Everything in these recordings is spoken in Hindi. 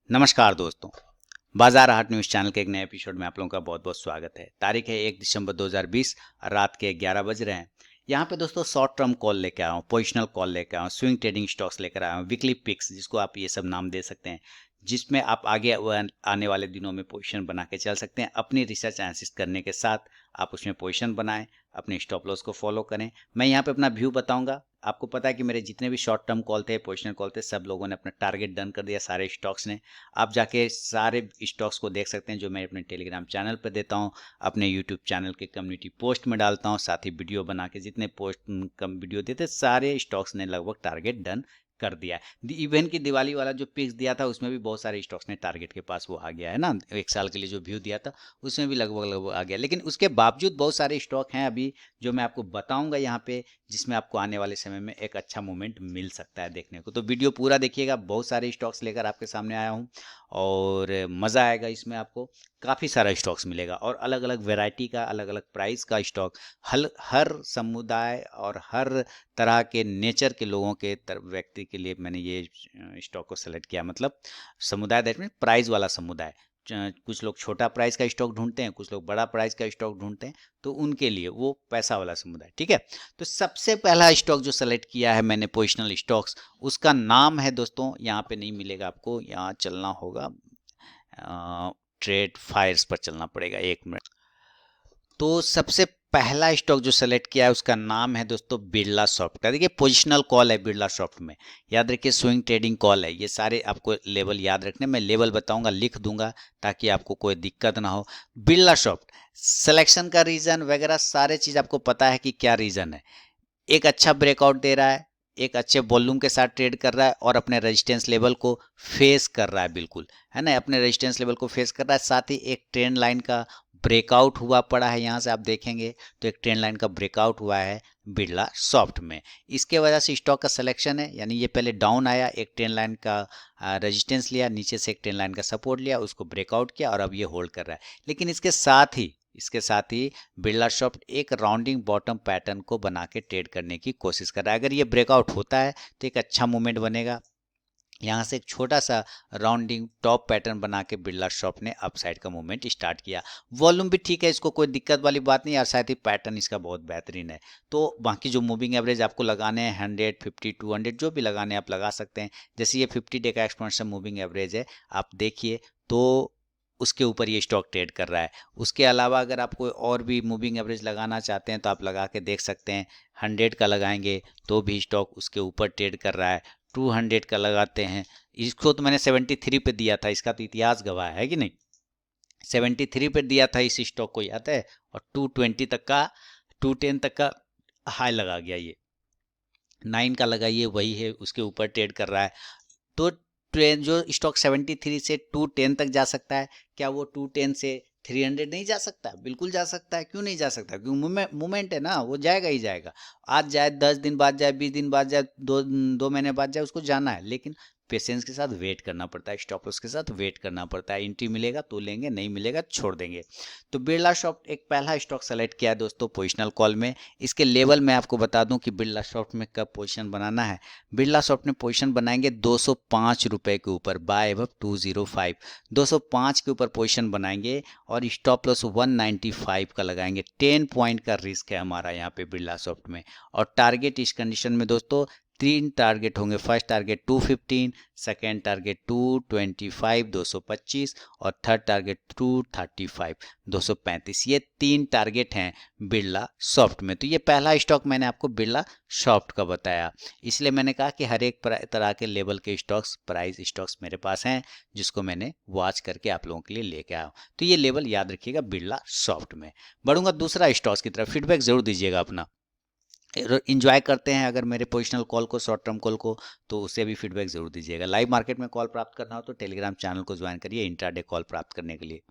नमस्कार दोस्तों, बाजार हाट न्यूज़ चैनल के एक नए एपिसोड में आप लोगों का बहुत-बहुत स्वागत है। तारीख है 1 दिसंबर 2020, रात के 11 बज रहे हैं। यहाँ पे दोस्तों शॉर्ट टर्म कॉल लेके आया हूँ, पोजिशनल कॉल लेके आया हूँ, स्विंग ट्रेडिंग स्टॉक्स लेकर आया हूँ, वीकली पिक्स जिसको आप ये सब नाम दे सकते हैं, जिसमें आप आगे आने वाले दिनों में पोजीशन बना के चल सकते हैं। अपनी रिसर्च एनालिसिस करने के साथ आप उसमें पोजीशन बनाएँ, अपने स्टॉप लॉस को फॉलो करें। मैं यहाँ पे अपना व्यू बताऊँगा। आपको पता है कि मेरे जितने भी शॉर्ट टर्म कॉल थे, पोजिशनल कॉल थे, सब लोगों ने अपना टारगेट डन कर दिया, सारे स्टॉक्स ने। आप जाके सारे स्टॉक्स को देख सकते हैं जो मैं अपने टेलीग्राम चैनल पर देता हूँ, अपने यूट्यूब चैनल के कम्युनिटी पोस्ट में डालता हूँ, साथ ही वीडियो बना के जितने पोस्ट कम वीडियो देते सारे स्टॉक्स ने लगभग टारगेट डन कर दिया है। इवन की दिवाली वाला जो पिक्स दिया था उसमें भी बहुत सारे स्टॉक्स ने टारगेट के पास वो आ गया है ना, 1 साल के लिए जो व्यू दिया था उसमें भी लगभग आ गया। लेकिन उसके बावजूद बहुत सारे स्टॉक हैं अभी जो मैं आपको बताऊंगा यहाँ पे, जिसमें आपको आने वाले समय में एक अच्छा मोमेंट मिल सकता है देखने को। तो वीडियो पूरा देखिएगा, बहुत सारे स्टॉक्स लेकर आपके सामने आया हूँ और मज़ा आएगा इसमें आपको। काफ़ी सारा स्टॉक्स मिलेगा और अलग-अलग वैरायटी का, अलग-अलग प्राइस का स्टॉक हर समुदाय और हर तरह के नेचर के लोगों के व्यक्ति के लिए मैंने ये स्टॉक को सेलेक्ट किया। मतलब समुदाय दैट मीन प्राइस वाला समुदाय। कुछ लोग छोटा प्राइस का स्टॉक ढूंढते हैं, कुछ लोग बड़ा प्राइस का स्टॉक ढूंढते हैं, तो उनके लिए वो पैसा वाला समुदाय। ठीक है, तो सबसे पहला स्टॉक जो सेलेक्ट किया है मैंने पोजिशनल स्टॉक्स, उसका नाम है दोस्तों, यहाँ पे नहीं मिलेगा आपको, यहाँ चलना होगा, ट्रेड फायर्स पर चलना पड़ेगा, 1 मिनट। तो सबसे पहला स्टॉक जो सेलेक्ट किया है उसका नाम है दोस्तों बिरला सॉफ्ट का। देखिए पोजिशनल कॉल है बिरला सॉफ्ट में, याद रखिए स्विंग ट्रेडिंग कॉल है। ये सारे आपको लेवल याद रखने, मैं लेवल बताऊंगा, लिख दूंगा ताकि आपको कोई दिक्कत ना हो। बिरला सॉफ्ट सिलेक्शन का रीजन वगैरह सारे चीज आपको पता है कि क्या रीजन है। एक अच्छा ब्रेकआउट दे रहा है, एक अच्छे वॉल्यूम के साथ ट्रेड कर रहा है और अपने रेजिस्टेंस लेवल को फेस कर रहा है, बिल्कुल है ना, अपने रेजिस्टेंस लेवल को फेस कर रहा है। साथ ही एक ट्रेंड लाइन का ब्रेकआउट हुआ पड़ा है, यहाँ से आप देखेंगे तो एक ट्रेंड लाइन का ब्रेकआउट हुआ है बिरला सॉफ्ट में। इसके वजह से स्टॉक का सिलेक्शन है, यानी ये पहले डाउन आया, एक ट्रेंड लाइन का रेजिस्टेंस लिया, नीचे से एक ट्रेंड लाइन का सपोर्ट लिया, उसको ब्रेकआउट किया और अब ये होल्ड कर रहा है। लेकिन इसके साथ ही बिरला सॉफ्ट एक राउंडिंग बॉटम पैटर्न को बना के ट्रेड करने की कोशिश कर रहा है। अगर ये ब्रेकआउट होता है तो एक अच्छा मूवमेंट बनेगा। यहाँ से एक छोटा सा राउंडिंग टॉप पैटर्न बना के बिरला सॉफ्ट ने अपसाइड का मूवमेंट स्टार्ट किया। वॉल्यूम भी ठीक है, इसको कोई दिक्कत वाली बात नहीं, और साथ ही पैटर्न इसका बहुत बेहतरीन है। तो बाकी जो मूविंग एवरेज आपको लगाने हैं 100, 50, 200 जो भी लगाने आप लगा सकते हैं। जैसे ये 50 डे का एक्सपोनेंशियल मूविंग एवरेज है, आप देखिए तो उसके ऊपर ये स्टॉक ट्रेड कर रहा है। उसके अलावा अगर आप कोई और भी मूविंग एवरेज लगाना चाहते हैं तो आप लगा के देख सकते हैं। 100 का लगाएंगे तो भी स्टॉक उसके ऊपर ट्रेड कर रहा है। 200 का लगाते हैं, इसको तो मैंने 73 पे दिया था, इसका तो इतिहास गवाह है कि नहीं। 73 पे दिया था इस स्टॉक को, याद है, और 220 तक का, 210 तक का हाई लगा गया। ये 9 का लगाइए, वही है, उसके ऊपर ट्रेड कर रहा है। तो ट्रेन जो स्टॉक 73 से 210 तक जा सकता है, क्या वो 210 से 300 नहीं जा सकता? बिल्कुल जा सकता है, क्यों नहीं जा सकता? क्योंकि मूवमेंट है ना, वो जाएगा ही जाएगा। आज जाए, 10 दिन बाद जाए, 20 दिन बाद जाए, 2 महीने बाद जाए, उसको जाना है। लेकिन पेशेंस के साथ वेट करना पड़ता है, स्टॉप लॉस के साथ वेट करना पड़ता है। एंट्री मिलेगा तो लेंगे, नहीं मिलेगा छोड़ देंगे। तो बिरला सॉफ्ट एक पहला स्टॉक सेलेक्ट किया है दोस्तों पोजिशनल कॉल में। इसके लेवल मैं आपको बता दूं कि बिरला सॉफ्ट में कब पोजिशन बनाना है। बिरला सॉफ्ट में पोजीशन बनाएंगे 205 रुपए के ऊपर, बाय अबव 205, 205 के ऊपर पोजीशन बनाएंगे और स्टॉप लॉस 195 का लगाएंगे। 10 पॉइंट का रिस्क है हमारा यहाँ पे बिरला सॉफ्ट में। और टारगेट इस कंडीशन में दोस्तों 3 टारगेट होंगे। फर्स्ट टारगेट 215, सेकेंड टारगेट 225, 225 और थर्ड टारगेट 235, 235। ये 3 टारगेट हैं बिरला सॉफ्ट में। तो ये पहला स्टॉक मैंने आपको बिरला सॉफ्ट का बताया। इसलिए मैंने कहा कि हर एक तरह के लेवल के स्टॉक्स, प्राइस स्टॉक्स मेरे पास हैं, जिसको मैंने वॉच करके आप लोगों के लिए लेके आया हूँ। तो ये लेवल याद रखिएगा बिरला सॉफ्ट में। बढ़ूंगा दूसरा स्टॉक्स की तरफ, फीडबैक जरूर दीजिएगा अपना। इंजॉय करते हैं अगर मेरे पोजिशनल कॉल को, शॉर्ट टर्म कॉल को, तो उसे भी फीडबैक जरूर दीजिएगा। लाइव मार्केट में कॉल प्राप्त करना हो तो टेलीग्राम चैनल को ज्वाइन करिए इंट्राडे कॉल प्राप्त करने के लिए।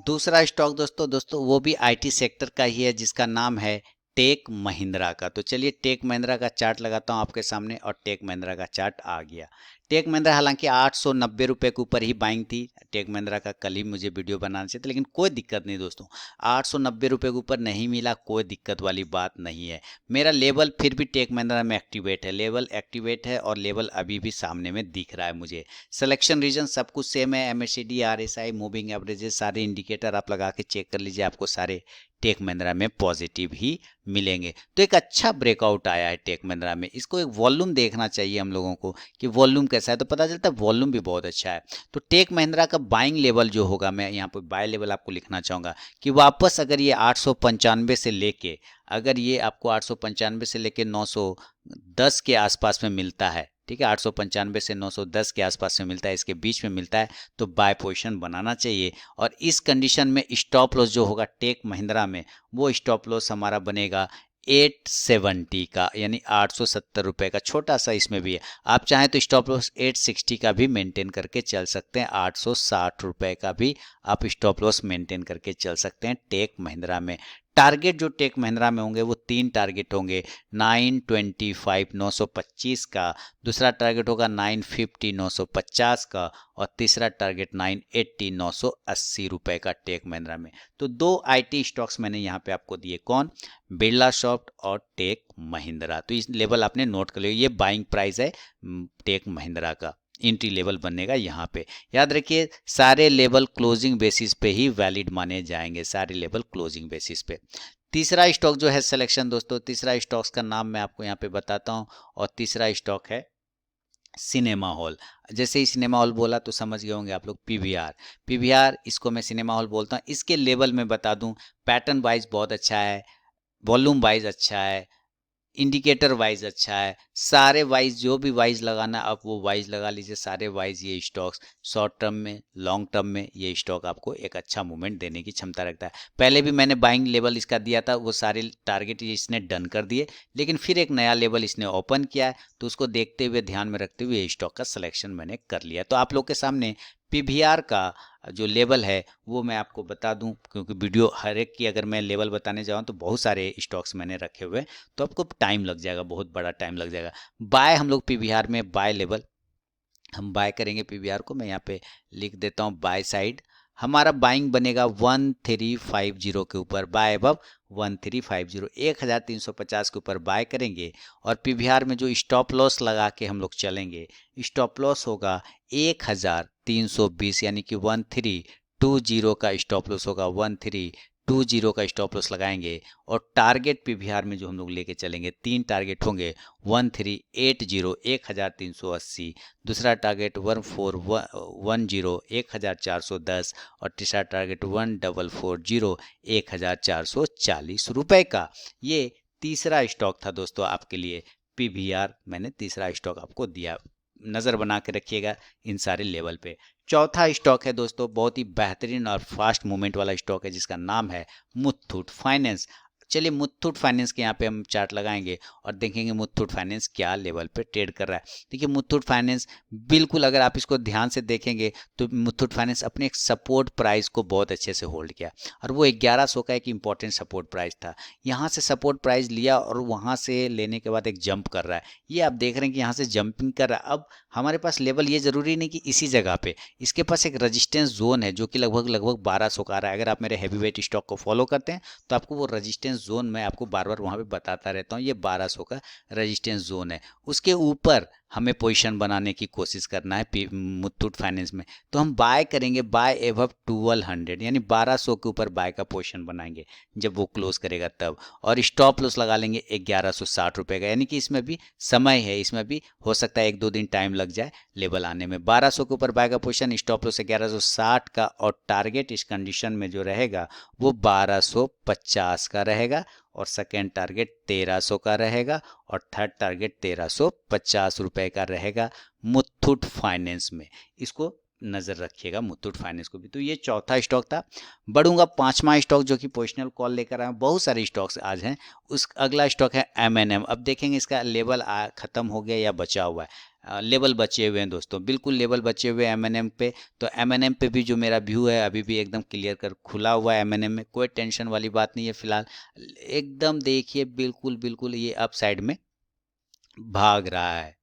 दूसरा स्टॉक दोस्तों वो भी आईटी सेक्टर का ही है, जिसका नाम है टेक महिंद्रा का। तो चलिए टेक महिंद्रा का चार्ट लगाता हूं आपके सामने और टेक महिंद्रा का चार्ट आ गया। टेक महिंद्रा हालांकि 890 रुपये के ऊपर ही बाइंग थी। टेक महिंद्रा का कल ही मुझे वीडियो बनाना चाहिए था, लेकिन कोई दिक्कत नहीं दोस्तों, 890 रुपये के ऊपर नहीं मिला, कोई दिक्कत वाली बात नहीं है। मेरा लेवल फिर भी टेक महिंद्रा में एक्टिवेट है, लेवल एक्टिवेट है और लेवल अभी भी सामने में दिख रहा है मुझे। सिलेक्शन रीजन सब कुछ सेम है, MACD, RSI, मूविंग एवरेजेस, सारे इंडिकेटर आप लगा के चेक कर लीजिए, आपको सारे टेक महिंद्रा में पॉजिटिव ही मिलेंगे। तो एक अच्छा ब्रेकआउट आया है टेक महिंद्रा में। इसको एक वॉल्यूम देखना चाहिए हम लोगों को कि वॉल्यूम कैसा है, तो पता चलता है वॉल्यूम भी बहुत अच्छा है। तो टेक महिंद्रा का बाइंग लेवल जो होगा, मैं यहाँ पर बाय लेवल आपको लिखना चाहूँगा कि वापस अगर ये 895 से लेके, अगर ये आपको 895 से लेके 910 के आसपास में मिलता है, ठीक है, 895 से 910 के आसपास में मिलता है, इसके बीच में मिलता है, तो बाय पोजीशन बनाना चाहिए। और इस कंडीशन में स्टॉप लॉस जो होगा टेक महिंद्रा में, वो स्टॉप लॉस हमारा बनेगा 870 का, यानी 870 रुपये का। छोटा सा इसमें भी है, आप चाहें तो स्टॉप लॉस 860 का भी मेंटेन करके चल सकते हैं, 860 रुपये का भी आप स्टॉप लॉस मेंटेन करके चल सकते हैं टेक महिंद्रा में। टारगेट जो टेक महिंद्रा में होंगे वो 3 टारगेट होंगे, 925 925 का, दूसरा टारगेट होगा 950 950 का, और तीसरा टारगेट 980 980 रुपये का टेक महिंद्रा में। तो 2 IT स्टॉक्स मैंने यहाँ पे आपको दिए, कौन, बिरला सॉफ्ट और टेक महिंद्रा। तो इस लेवल आपने नोट कर लिया, ये बाइंग प्राइस है टेक महिंद्रा का, एंट्री लेवल बनेगा यहाँ पे। याद रखिए सारे लेवल क्लोजिंग बेसिस पे ही वैलिड माने जाएंगे, सारे लेवल क्लोजिंग बेसिस पे। तीसरा स्टॉक जो है सिलेक्शन दोस्तों, तीसरा स्टॉक्स का नाम मैं आपको यहाँ पे बताता हूँ, और तीसरा स्टॉक है सिनेमा हॉल। जैसे ही सिनेमा हॉल बोला तो समझ गए होंगे आप लोग, PVR, इसको मैं सिनेमा हॉल बोलता हूँ। इसके लेवल में बता दूं, पैटर्न वाइज बहुत अच्छा है, वॉल्यूम वाइज अच्छा है, इंडिकेटर वाइज अच्छा है, सारे वाइज जो भी वाइज लगाना आप वो वाइज लगा लीजिए, सारे वाइज ये स्टॉक्स शॉर्ट टर्म में, लॉन्ग टर्म में ये स्टॉक आपको एक अच्छा मूवमेंट देने की क्षमता रखता है। पहले भी मैंने बाइंग लेवल इसका दिया था, वो सारे टारगेट इसने डन कर दिए, लेकिन फिर एक नया लेवल इसने ओपन किया है, तो उसको देखते हुए, ध्यान में रखते हुए स्टॉक का सिलेक्शन मैंने कर लिया। तो आप लोग के सामने PVR का जो लेवल है वो मैं आपको बता दूं, क्योंकि वीडियो हर एक की अगर मैं लेवल बताने जाऊं तो बहुत सारे स्टॉक्स मैंने रखे हुए हैं, तो आपको टाइम लग जाएगा, बहुत बड़ा टाइम लग जाएगा। बाय हम लोग PVR में बाय लेवल हम बाय करेंगे PVR को, मैं यहाँ पे लिख देता हूँ बाय साइड, हमारा बाइंग बनेगा 1350 के ऊपर, बाय अबव 1350, 1350 के ऊपर बाय करेंगे। और PVR में जो स्टॉप लॉस लगा के हम लोग चलेंगे, स्टॉप लॉस होगा 1320, यानी कि 1320 का स्टॉप लॉस होगा, 1320 का स्टॉप लॉस लगाएंगे। और टारगेट PVR में जो हम लोग लेके चलेंगे, 3 टारगेट होंगे, 1380 1380, दूसरा टारगेट 1410 1410, और तीसरा टारगेट 1440 1440 रुपए का। ये तीसरा स्टॉक था दोस्तों आपके लिए, PVR मैंने तीसरा स्टॉक आपको दिया, नज़र बना के रखिएगा इन सारे लेवल पे। चौथा स्टॉक है दोस्तों, बहुत ही बेहतरीन और फास्ट मूवमेंट वाला स्टॉक है, जिसका नाम है मुथूट फाइनेंस। चलिए मुथूट फाइनेंस के यहाँ पे हम चार्ट लगाएंगे और देखेंगे मुथूट फाइनेंस क्या लेवल पे ट्रेड कर रहा है। देखिए मुथूट फाइनेंस बिल्कुल, अगर आप इसको ध्यान से देखेंगे तो मुथूट फाइनेंस अपने एक सपोर्ट प्राइस को बहुत अच्छे से होल्ड किया, और वो 1100 का एक इंपॉर्टेंट सपोर्ट प्राइस था। यहाँ से सपोर्ट प्राइस लिया और वहाँ से लेने के बाद एक जंप कर रहा है, ये आप देख रहे हैं कि यहाँ से जंपिंग कर रहा है। अब हमारे पास लेवल, ये जरूरी नहीं कि इसी जगह पे, इसके पास एक रजिस्टेंस जोन है जो कि लगभग 1200 का आ रहा है। अगर आप मेरे हैवी वेट स्टॉक को फॉलो करते हैं तो आपको वो रजिस्टेंस जोन मैं आपको बार बार वहाँ पे बताता रहता हूँ, ये 1200 का रजिस्टेंस जोन है। उसके ऊपर हमें पोजीशन बनाने की कोशिश करना है मुथूट फाइनेंस में, तो हम बाय करेंगे बाय एबव 1200, यानी 1200 के ऊपर बाय का पोजीशन बनाएंगे जब वो क्लोज करेगा तब, और स्टॉप लॉस लगा लेंगे 1160 रुपये का, यानी कि इसमें भी समय है, इसमें भी हो सकता है 1-2 दिन टाइम लग जाए लेवल आने में। 1200 के ऊपर बाय का पोजीशन, स्टॉप लॉस 1160 का, और टारगेट इस कंडीशन में जो रहेगा वो 1250 का रहेगा, और सेकेंड टारगेट 1300 का रहेगा, और थर्ड टारगेट 1350 रुपए का रहेगा मुथूट फाइनेंस में। इसको नज़र रखिएगा मुथूट फाइनेंस को भी। तो ये चौथा स्टॉक था। बढ़ूंगा पांचवा स्टॉक जो कि पोजिशनल कॉल लेकर आया हूं। बहुत सारे स्टॉक्स आज हैं। उस अगला स्टॉक है M&M। अब देखेंगे इसका लेवल ख़त्म हो गया या बचा हुआ है। लेवल बचे हुए हैं दोस्तों, बिल्कुल लेवल बचे हुए हैं M&M पे। तो M&M पे भी जो मेरा व्यू है अभी भी एकदम क्लियर कर खुला हुआ है। M&M में कोई टेंशन वाली बात नहीं है फिलहाल, एकदम देखिए बिल्कुल बिल्कुल ये अप साइड में भाग रहा है।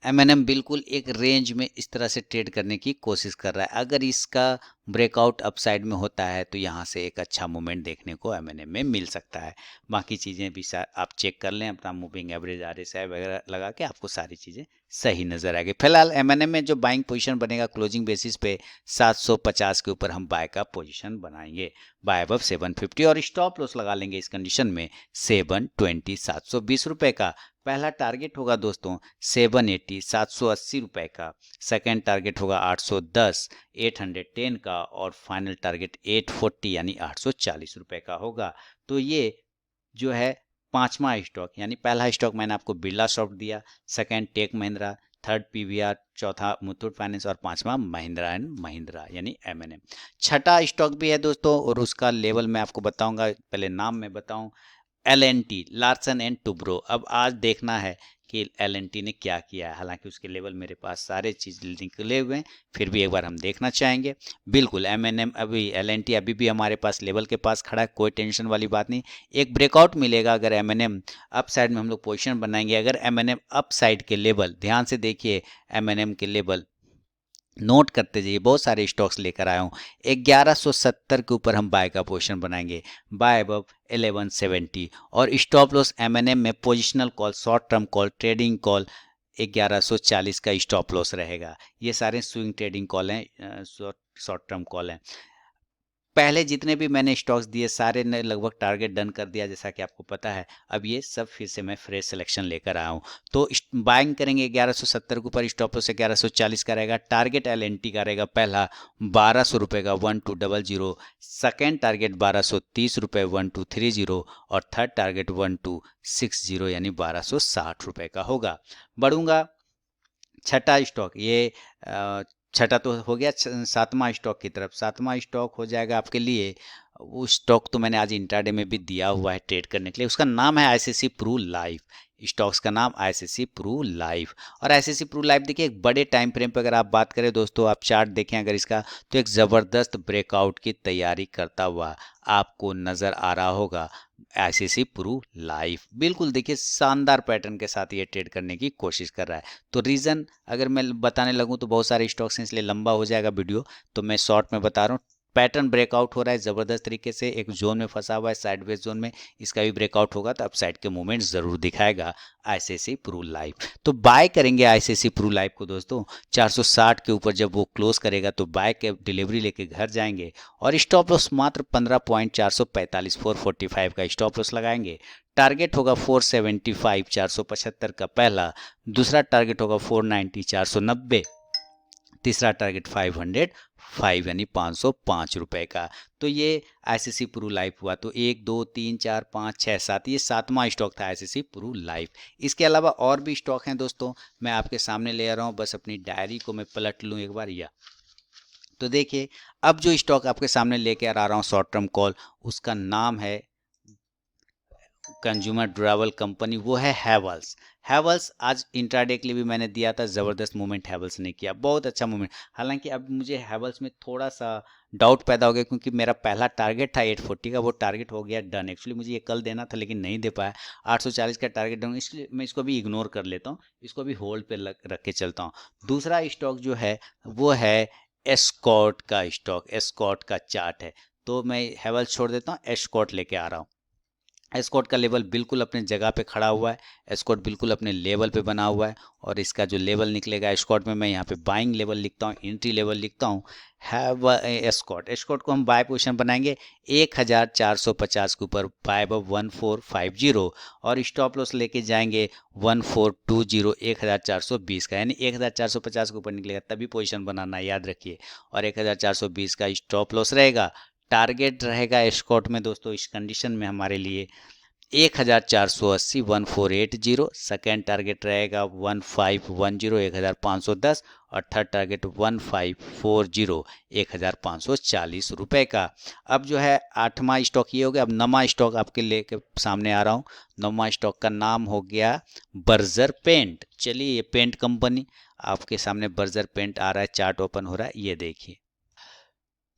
M&M बिल्कुल एक रेंज में इस तरह से ट्रेड करने की कोशिश कर रहा है। अगर इसका ब्रेकआउट अपसाइड में होता है तो यहाँ से एक अच्छा मूवमेंट देखने को M&M में मिल सकता है। बाकी चीज़ें भी आप चेक कर लें, अपना मूविंग एवरेज RSI वगैरह लगा के आपको सारी चीज़ें सही नज़र आएगी। फिलहाल M&M में जो बाइंग पोजीशन बनेगा क्लोजिंग बेसिस पे 750 के ऊपर हम बाय का पोजीशन बनाएंगे, बाय अबव 750, और स्टॉप लॉस लगा लेंगे इस कंडीशन में 720 720 रुपये का। पहला टारगेट होगा दोस्तों 780 780 रुपये का। सेकंड टारगेट होगा 810 810 का, और फाइनल टारगेट 840 यानी 840 रुपये का होगा। तो ये जो है पांचवा स्टॉक, यानी पहला स्टॉक मैंने आपको बिरला सॉफ्ट दिया, second tech Mahindra, third PVR, चौथा मुथूट फाइनेंस और पांचवा महिंद्रा एंड महिंद्रा यानी M&M। छठा स्टॉक भी है दोस्तों और उसका लेवल मैं आपको बताऊंगा, पहले नाम मैं बताऊं। L&T, Larsen and Toubro. अब आज देखना है कि L&T ने क्या किया है। हालांकि उसके लेवल मेरे पास सारे चीज़ निकले हुए हैं, फिर भी एक बार हम देखना चाहेंगे। बिल्कुल M&M अभी L&T अभी भी हमारे पास लेवल के पास खड़ा है, कोई टेंशन वाली बात नहीं। एक ब्रेकआउट मिलेगा अगर M&M अप साइड में हम लोग पोजिशन बनाएंगे। अगर M&M अप साइड के लेवल, ध्यान से देखिए M&M के लेवल नोट करते जाइए, बहुत सारे स्टॉक्स लेकर आया हूँ। 1170 के ऊपर हम बाय का पोजीशन बनाएंगे, बाय अबव 1170, और स्टॉप लॉस M&M में positional call, short term call, trading call 1140 का स्टॉप लॉस रहेगा। ये सारे स्विंग ट्रेडिंग कॉल हैं, शॉर्ट टर्म कॉल हैं। पहले जितने भी मैंने स्टॉक्स दिए सारे ने लगभग टारगेट डन कर दिया, जैसा कि आपको पता है। अब ये सब फिर से मैं फ्रेश सिलेक्शन लेकर आया हूँ। तो बाइंग करेंगे 1170 के ऊपर, स्टॉप लॉस 1140 का रहेगा। टारगेट L&T का रहेगा पहला 1200 रुपये का 1200, सेकेंड टारगेट 1230 रुपये 1230, और थर्ड टारगेट 1260 यानी 1260 रुपये का होगा। बढ़ूंगा छठा स्टॉक, ये छठा तो हो गया, सातवां स्टॉक की तरफ। सातवां स्टॉक हो जाएगा आपके लिए, वो स्टॉक तो मैंने आज इंट्राडे में भी दिया हुआ है ट्रेड करने के लिए। उसका नाम है ICICI प्रू लाइफ। स्टॉक्स का नाम ICICI प्रू लाइफ। और ICICI प्रू लाइफ देखिए एक बड़े टाइम फ्रेम पर अगर आप बात करें दोस्तों, आप चार्ट देखें अगर इसका, तो एक ज़बरदस्त ब्रेकआउट की तैयारी करता हुआ आपको नज़र आ रहा होगा ICICI प्रू लाइफ। बिल्कुल देखिए शानदार पैटर्न के साथ ये ट्रेड करने की कोशिश कर रहा है। तो रीज़न अगर मैं बताने लगूं तो बहुत सारे स्टॉक्स हैं, इसलिए लंबा हो जाएगा वीडियो, तो मैं शॉर्ट में बता रहा हूँ। पैटर्न ब्रेकआउट हो रहा है ज़बरदस्त तरीके से, एक जोन में फंसा हुआ है साइडवेज जोन में। इसका भी ब्रेकआउट होगा तो अपसाइड के मूवमेंट ज़रूर दिखाएगा ICICI प्रू लाइफ। तो बाय करेंगे ICICI प्रू लाइफ को दोस्तों 460 के ऊपर। जब वो क्लोज करेगा तो बाय के डिलीवरी लेके घर जाएंगे, और स्टॉप लॉस मात्र 15.445 445 का स्टॉप लॉस लगाएंगे। टारगेट होगा 475 475 का पहला, दूसरा टारगेट होगा 490 490, तीसरा टारगेट 505 यानी 505 रुपए का। तो ये ICICI प्रू लाइफ हुआ। तो 1 2 3 4 5 6 7, ये सातवां स्टॉक था ICICI प्रू लाइफ। इसके अलावा और भी स्टॉक हैं दोस्तों, मैं आपके सामने ले आ रहा हूँ, बस अपनी डायरी को मैं पलट लूँ एक बार। या तो देखिए अब जो स्टॉक आपके सामने लेके आ रहा हूँ शॉर्ट टर्म कॉल, उसका नाम है कंज्यूमर ड्यूरेबल कंपनी, वो है हैवल्स। हैवल्स आज इंट्राडे के लिए भी मैंने दिया था, ज़बरदस्त मूवमेंट हैवल्स ने किया, बहुत अच्छा मूवमेंट। हालांकि अब मुझे हैवल्स में थोड़ा सा डाउट पैदा हो गया, क्योंकि मेरा पहला टारगेट था 840 का, वो टारगेट हो गया डन। एक्चुअली मुझे ये कल देना था लेकिन नहीं दे पाया। 840 का टारगेट डन, इसलिए मैं इसको भी इग्नोर कर लेता हूँ, इसको भी होल्ड पे रख के चलता हूँ। दूसरा स्टॉक जो है वो है एस्कॉर्ट का स्टॉक, एस्कॉर्ट का चार्ट है। तो मैं हैवल्स छोड़ देता हूँ, एस्कॉर्ट लेके आ रहा हूँ। एस्कॉर्ट का लेवल बिल्कुल अपने जगह पे खड़ा हुआ है, एस्कॉर्ट बिल्कुल अपने लेवल पे बना हुआ है, और इसका जो लेवल निकलेगा एस्कॉर्ट में, मैं यहाँ पे बाइंग लेवल लिखता हूँ, एंट्री लेवल लिखता हूँ। हैव एस्कॉर्ट, एस्कॉर्ट को हम बाय पोजीशन बनाएंगे 1450 के ऊपर, बाय अबव 1450, और स्टॉप लॉस लेके जाएंगे 1420 1420 का, यानी 1450 के ऊपर निकलेगा तभी पोजीशन बनाना, याद रखिए। और 1420 का स्टॉप लॉस रहेगा। टारगेट रहेगा एस्कॉर्ट में दोस्तों इस कंडीशन में हमारे लिए 1480 1480, सेकेंड टारगेट रहेगा 1510 1510 और थर्ड टारगेट 1540 1540 रुपए का। अब जो है 8वां स्टॉक ये हो गया। अब 9वां स्टॉक आपके लेके सामने आ रहा हूँ। 9वां स्टॉक का नाम हो गया बर्जर पेंट। चलिए ये पेंट कंपनी आपके सामने बर्जर पेंट आ रहा है, चार्ट ओपन हो रहा है, ये देखिए।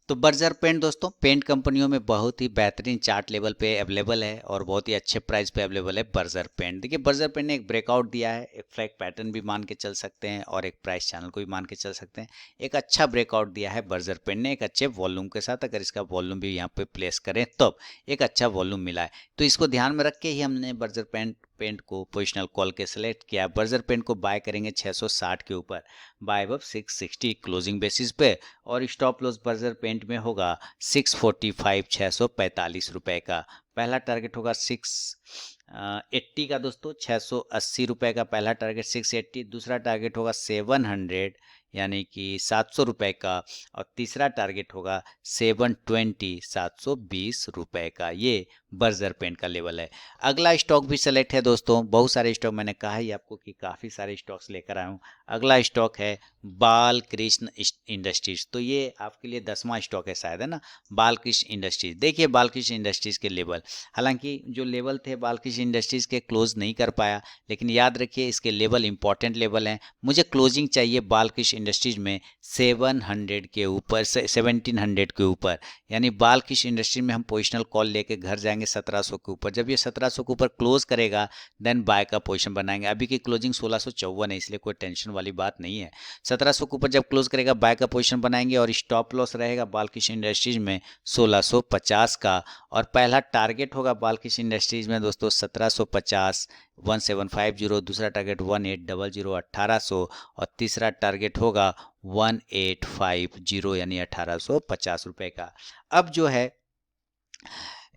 तो बर्जर पेंट दोस्तों पेंट कंपनियों में बहुत ही बेहतरीन चार्ट लेवल पे अवेलेबल है और बहुत ही अच्छे प्राइस पे अवेलेबल है बर्जर पेंट। देखिए बर्जर पेंट ने एक ब्रेकआउट दिया है, एक फ्लैग पैटर्न भी मान के चल सकते हैं और एक प्राइस चैनल को भी मान के चल सकते हैं। एक अच्छा ब्रेकआउट दिया है बर्जर पेंट ने एक अच्छे वॉल्यूम के साथ। अगर इसका वॉल्यूम भी यहाँ पे प्लेस करें तो एक अच्छा वॉल्यूम मिला है, तो इसको ध्यान में रख के ही हमने बर्जर पेंट को पोजिशनल कॉल के सिलेक्ट किया। बर्जर पेंट को बाय करेंगे 660 के ऊपर, बाय अब 660 क्लोजिंग बेसिस पे, और स्टॉप लॉस बर्जर पेंट में होगा 645 645 रुपए का। पहला टारगेट होगा 680 का दोस्तों, 680 रुपए का पहला टारगेट 680। दूसरा टारगेट होगा 700 यानी कि 700 रुपए का, और तीसरा टारगेट होगा 720 720 रुपए का। ये बर्जर पेंट का लेवल है। अगला स्टॉक भी सेलेक्ट है दोस्तों, बहुत सारे स्टॉक मैंने कहा ही आपको कि काफ़ी सारे स्टॉक्स लेकर आया हूँ। अगला स्टॉक है बालकृष्ण इंडस्ट्रीज। तो ये आपके लिए 10वां स्टॉक है शायद, है ना, बालकृष्ण इंडस्ट्रीज। देखिए बालकृष्ण इंडस्ट्रीज के लेवल, हालांकि जो लेवल थे बालकृष्ण इंडस्ट्रीज के क्लोज नहीं कर पाया, लेकिन याद रखिए इसके लेवल इंपॉर्टेंट लेवल हैं। मुझे क्लोजिंग चाहिए बालकृष्ण इंडस्ट्रीज में 700 के ऊपर, 1700 के ऊपर, यानी बालकृष्ण इंडस्ट्रीज में हम पोजिशनल कॉल लेके घर जाएंगे 1700 के ऊपर। जब ये 1700 के ऊपर क्लोज करेगा देन बाय का पोजिशन बनाएंगे। अभी की क्लोजिंग 1654 है, इसलिए कोई टेंशन वाली बात नहीं है। 1700 के ऊपर जब क्लोज करेगा बाय का पोजीशन बनाएंगे, और स्टॉप लॉस रहेगा बालकृष्ण इंडस्ट्रीज में 1650 का, और पहला टारगेट होगा बालकृष्ण इंडस्ट्रीज में दोस्तों 1750 1750। दूसरा टारगेट 1800 1800, और तीसरा टारगेट होगा 1850 यानी 1850 रुपए का। अब जो है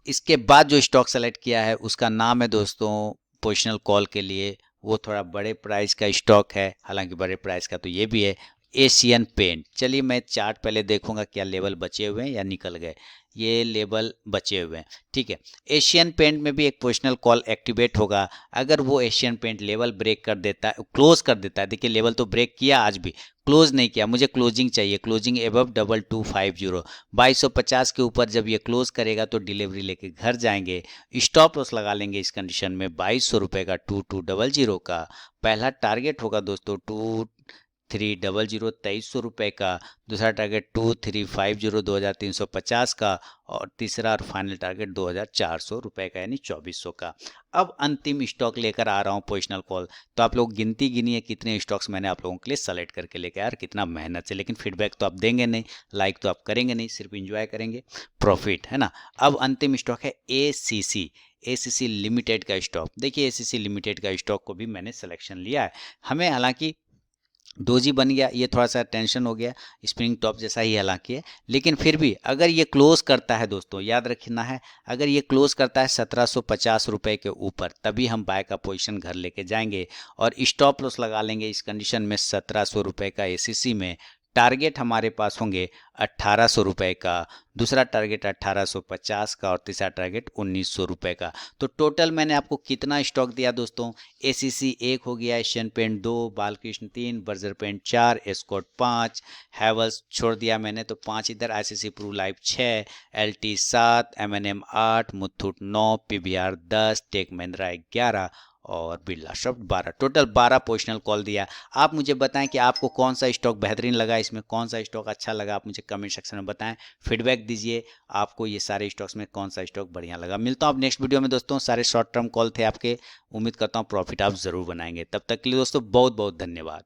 इसके बाद जो स्टॉक सेलेक्ट किया है उसका नाम है दोस्तों पोजिशनल कॉल के लिए, वो थोड़ा बड़े प्राइस का स्टॉक है, हालांकि बड़े प्राइस का तो ये भी है, एशियन पेंट। चलिए मैं चार्ट पहले देखूंगा क्या लेवल बचे हुए हैं या निकल गए। ये लेवल बचे हुए हैं, ठीक है। एशियन पेंट में भी एक पोजिशनल कॉल एक्टिवेट होगा। अगर वो एशियन पेंट लेवल ब्रेक कर देता है, क्लोज कर देता है, देखिए लेवल तो ब्रेक किया, आज भी क्लोज नहीं किया, मुझे क्लोजिंग चाहिए, क्लोजिंग एबव 2250 2250 के ऊपर जब ये क्लोज करेगा तो डिलीवरी लेके घर जाएंगे। स्टॉप लॉस लगा लेंगे इस कंडीशन में 2200 रुपए का 2200 का। पहला टारगेट होगा दोस्तों 2300 2300 रुपए का। दूसरा टारगेट 2350 2350 का, और तीसरा और फाइनल टारगेट 2400 रुपए का यानी 2400 का। अब अंतिम स्टॉक लेकर आ रहा हूँ पोजिशनल कॉल। तो आप लोग गिनती गिनिए कितने स्टॉक्स मैंने आप लोगों के लिए सेलेक्ट करके लेके आया, कितना मेहनत से। लेकिन फीडबैक तो आप देंगे नहीं, लाइक तो आप करेंगे नहीं, सिर्फ इंजॉय करेंगे, प्रॉफिट है ना। अब अंतिम स्टॉक है एसीसी लिमिटेड का स्टॉक। देखिए एसीसी लिमिटेड का स्टॉक को भी मैंने सिलेक्शन लिया है। हमें हालांकि डोजी बन गया, ये थोड़ा सा टेंशन हो गया, स्प्रिंग टॉप जैसा ही हालांकि है, लेकिन फिर भी अगर ये क्लोज करता है दोस्तों, याद रखना है, अगर ये क्लोज करता है 1750 रुपए के ऊपर, तभी हम बाय का पोजीशन घर लेके जाएंगे और स्टॉप लॉस लगा लेंगे इस कंडीशन में 1700 रुपए का एसीसी में। टारगेट हमारे पास होंगे 1800 रुपए का, दूसरा टारगेट 1850 का, और तीसरा टारगेट 1900 रुपए का। तो टोटल मैंने आपको कितना स्टॉक दिया दोस्तों, एसीसी 1 हो गया, Asian paint 2, Balkrishna 3, Berger paint 4, Escort 5, Havells छोड़ दिया मैंने तो 5 इधर, ICC Pru life 6, LT 7, MNM 8, Muthoot 9, PVR 10, tech Mahindra 11 और Birla soft 12। Total 12 positional call दिया। आप मुझे बताएं कि आपको कौन सा स्टॉक बेहतरीन लगा, इसमें कौन सा स्टॉक अच्छा लगा, आप मुझे कमेंट सेक्शन में बताएं, फीडबैक दीजिए आपको ये सारे स्टॉक्स में कौन सा स्टॉक बढ़िया लगा। मिलता हूँ आप नेक्स्ट वीडियो में दोस्तों। सारे शॉर्ट टर्म कॉल थे आपके, उम्मीद करता हूँ प्रॉफिट आप जरूर बनाएंगे। तब तक के लिए दोस्तों बहुत बहुत धन्यवाद।